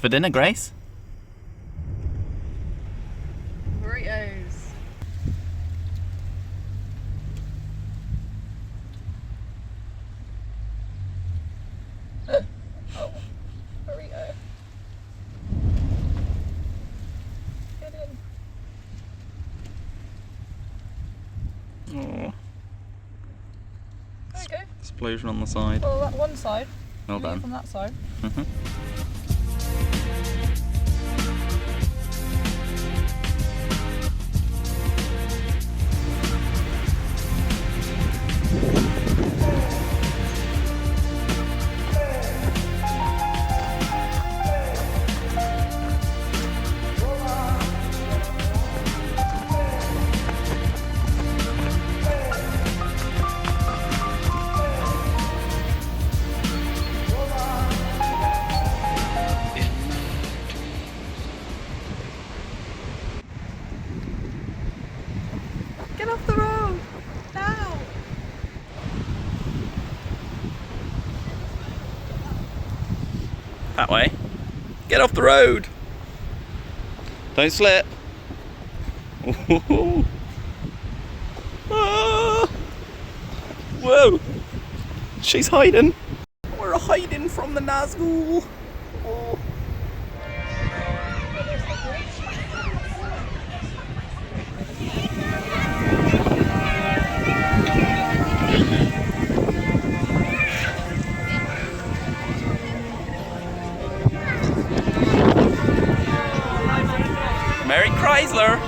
for dinner, Grace? Burritos. Oh, burrito. Get in. Oh, There you go. explosion on the side. Well, that one side. Well You do it done. from that side. Get off the road! Now! That way. Get off the road! Don't slip! Ah! Whoa! She's hiding! We're hiding from the Nazgul! Oh. Merry Chrysler!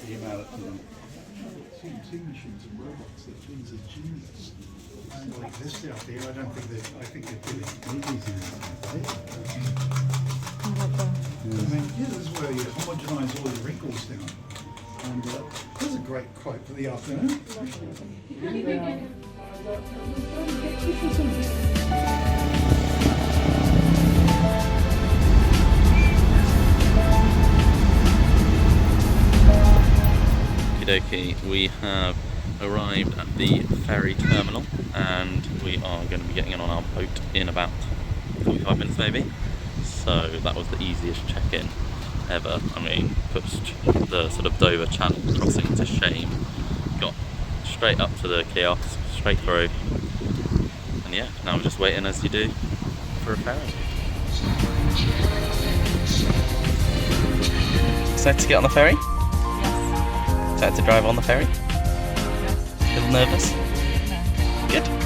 Email it to them. CNC machines and robots, that things are genius. And what existed out there, I think they're doing movies in it. I mean, yeah, this is where you homogenise all your wrinkles down. And there's a great quote for the afternoon. Okie, we have arrived at the ferry terminal and we are going to be getting in on our boat in about 45 minutes maybe. So that was the easiest check-in ever. I mean, pushed the sort of Dover Channel crossing to shame. Got straight up to the kiosk, straight through. And yeah, now we're just waiting as you do for a ferry. Excited to get on the ferry? Excited to drive on the ferry? Yes. A little nervous? No. Good.